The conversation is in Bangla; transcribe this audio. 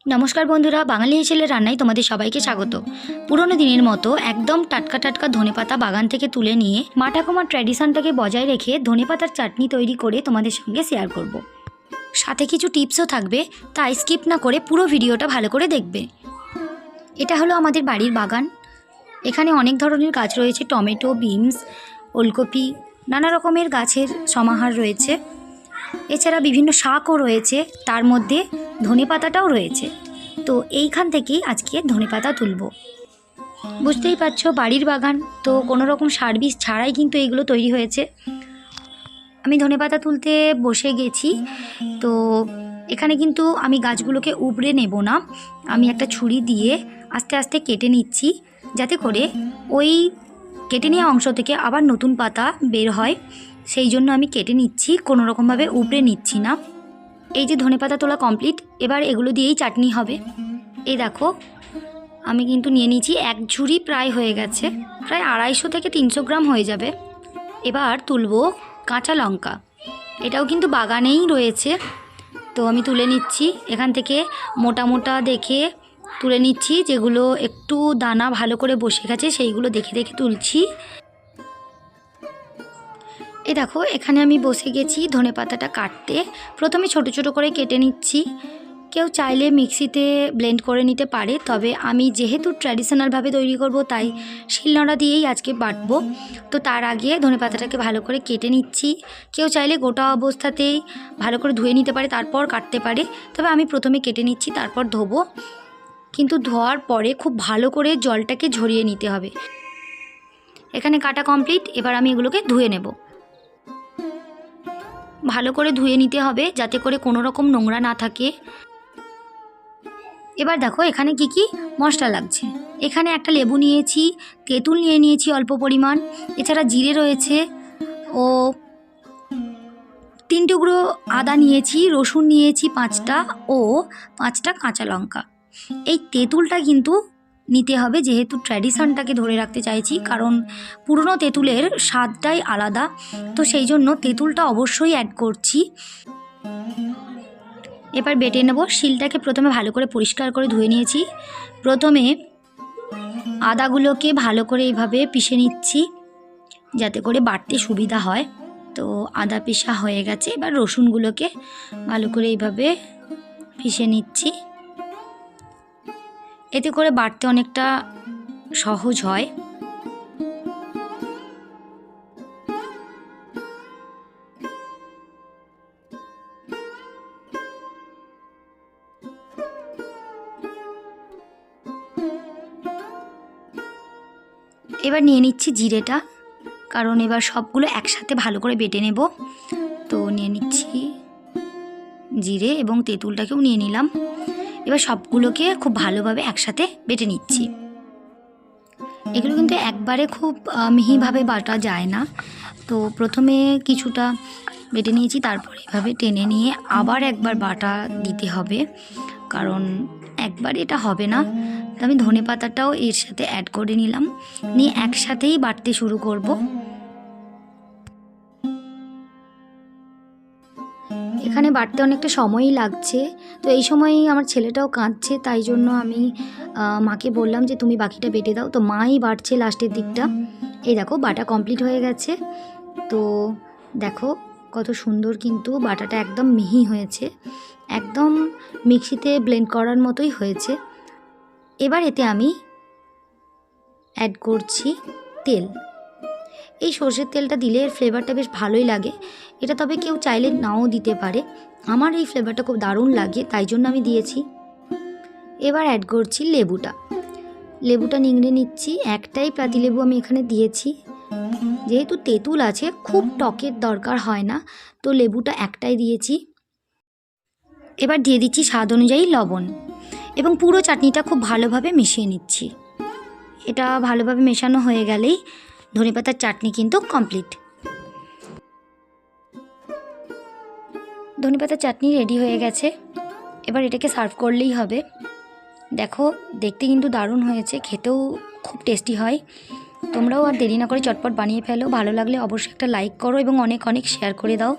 নমস্কার বন্ধুরা, বাঙালি হেসেলে রান্নায় তোমাদের সবাইকে স্বাগত। পুরনো দিনের মতো একদম টাটকা টাটকা ধনেপাতা বাগান থেকে তুলে নিয়ে মা ঠাকুমার ট্র্যাডিশনটাকে বজায় রেখে ধনেপাতার চাটনি তৈরি করে তোমাদের সঙ্গে শেয়ার করব। সাথে কিছু টিপসও থাকবে, তাই স্কিপ না করে পুরো ভিডিওটা ভালো করে দেখবে। এটা হলো আমাদের বাড়ির বাগান। এখানে অনেক ধরনের গাছ রয়েছে, টমেটো, বিনস, ওলকপি, নানা রকমের গাছের সমাহার রয়েছে। এছাড়া বিভিন্ন শাকও রয়েছে, তার মধ্যে ধনেপাতাটাও রয়েছে। তো এইখান থেকেই আজকে ধনেপাতা তুলব। বুঝতেই পারছো, বাড়ির বাগান তো কোনো রকম সার বিষ ছাড়াই কিন্তু এইগুলো তৈরি হয়েছে। আমি ধনেপাতা তুলতে বসে গেছি। তো এখানে কিন্তু আমি গাছগুলোকে উপড়ে নেব না, আমি একটা ছুরি দিয়ে আস্তে আস্তে কেটে নিচ্ছি, যাতে করে ওই কেটে নেওয়া অংশ থেকে আবার নতুন পাতা বের হয়। সেই জন্য আমি কেটে নিচ্ছি, কোনো রকমভাবে উপড়ে নিচ্ছি না। এই যে ধনেপাতা তোলা কমপ্লিট, এবার এগুলো দিয়েই চাটনি হবে। এই দেখো, আমি কিন্তু নিয়ে নিয়েছি এক ঝুড়ি, প্রায় হয়ে গেছে, প্রায় 250 থেকে 300 গ্রাম হয়ে যাবে। এবার তুলবো কাঁচা লঙ্কা, এটাও কিন্তু বাগানেই রয়েছে। তো আমি তুলে নিচ্ছি এখান থেকে, মোটা মোটা দেখে তুলে নিচ্ছি, যেগুলো একটু দানা ভালো করে বসে গেছে সেইগুলো দেখে দেখে তুলছি। এই দেখো, এখানে আমি বসে গেছি ধনেপাতাটা কাটতে। প্রথমে ছোট ছোট করে কেটে নিচ্ছি। কেউ চাইলে মিক্সিতে ব্লেন্ড করে নিতে পারে, তবে আমি যেহেতু ট্র্যাডিশনালভাবে তৈরি করব, তাই শিলনোড়া দিয়েই আজকে বাটবো। তো তার আগে ধনেপাতাটাকে ভালো করে কেটে নিচ্ছি। কেউ চাইলে গোটা অবস্থাতেই ভালো করে ধুয়ে নিতে পারে, তারপর কাটতে পারে। তবে আমি প্রথমে কেটে নিচ্ছি, তারপর ধোবো। কিন্তু ধোয়ার পরে খুব ভালো করে জলটাকে ঝরিয়ে নিতে হবে। এখানে কাটা কমপ্লিট, এবার আমি এগুলোকে ধুয়ে নেব। ভালো করে ধুয়ে নিতে হবে, যাতে করে কোনো রকম নোংরা না থাকে। এবার দেখো এখানে কি কি মশলা লাগছে। এখানে একটা লেবু নিয়েছি, তেঁতুল নিয়ে নিয়েছি অল্প পরিমাণ, এছাড়া জিরে রয়েছে, ও 3 টুকরো আদা নিয়েছি, রসুন নিয়েছি 5টা, ও 5টা কাঁচা লঙ্কা। এই তেঁতুলটা কিন্তু নিতে হবে, যেহেতু ট্র্যাডিশনটাকে ধরে রাখতে চাইছি, কারণ পুরনো তেঁতুলের স্বাদটাই আলাদা। তো সেই জন্য তেঁতুলটা অবশ্যই অ্যাড করছি। এবার বেটে নেব। শিলটাকে প্রথমে ভালো করে পরিষ্কার করে ধুয়ে নিয়েছি। প্রথমে আদাগুলোকে ভালো করে এইভাবে পিষে নিচ্ছি, যাতে করে বাটতে সুবিধা হয়। তো আদা পিষা হয়ে গেছে, এবার রসুনগুলোকে ভালো করে এইভাবে পিষে নিচ্ছি। এতে করে বাটতে অনেকটা সহজ হয়। এবার নিয়ে নিচ্ছি জিরেটা, কারণ এবার সবগুলো একসাথে ভালো করে বেটে নেব। তো নিয়ে নিচ্ছি জিরে এবং তেঁতুলটাকেও নিয়ে নিলাম। এবার সবগুলোকে খুব ভালোভাবে একসাথে বেটে নিচ্ছি। এগুলো কিন্তু একবারে খুব মিহিভাবে বাটা যায় না। তো প্রথমে কিছুটা বেটে নিয়েছি, তারপর এভাবে টেনে নিয়ে আবার একবার বাটা দিতে হবে, কারণ একবার এটা হবে না। তো আমি ধনেপাতাটাও এর সাথে অ্যাড করে নিলাম, নিয়ে একসাথেই বাটতে শুরু করব। এখানে বাটতে অনেকটা সময়ই লাগছে। তো এই সময়ই আমার ছেলেটাও কাঁদছে, তাই জন্য আমি মাকে বললাম যে তুমি বাকিটা বেটে দাও। তো মাই বাটছে লাস্টের দিকটা। এই দেখো, বাটা কমপ্লিট হয়ে গেছে। তো দেখো কত সুন্দর কিন্তু বাটাটা একদম মিহি হয়েছে, একদম মিক্সিতে ব্লেন্ড করার মতোই হয়েছে। এবার এতে আমি অ্যাড করছি তেল। এই সর্ষের তেলটা দিলে এর ফ্লেভারটা বেশ ভালোই লাগে। এটা তবে কেউ চাইলে নাও দিতে পারে, আমার এই ফ্লেভারটা খুব দারুণ লাগে, তাই জন্য আমি দিয়েছি। এবার অ্যাড করছি লেবুটা নিংড়ে নিচ্ছি। একটাই পাতিলেবু আমি এখানে দিয়েছি, যেহেতু তেঁতুল আছে খুব টকের দরকার হয় না, তো লেবুটা একটাই দিয়েছি। এবার দিয়ে দিচ্ছি স্বাদ অনুযায়ী লবণ, এবং পুরো চাটনিটা খুব ভালোভাবে মিশিয়ে নিচ্ছি। এটা ভালোভাবে মেশানো হয়ে গেলেই ধনেপাতার চাটনি কিন্তু কমপ্লিট। ধনেপাতার চাটনি রেডি হয়ে গেছে, এবার এটাকে সার্ভ করলেই হবে। দেখো দেখতে কিন্তু দারুণ হয়েছে, খেতেও খুব টেস্টি হয়। তোমরাও আর দেরি না করে চটপট বানিয়ে ফেলো। ভালো লাগলে অবশ্যই একটা লাইক করো এবং অনেক অনেক শেয়ার করে দাও।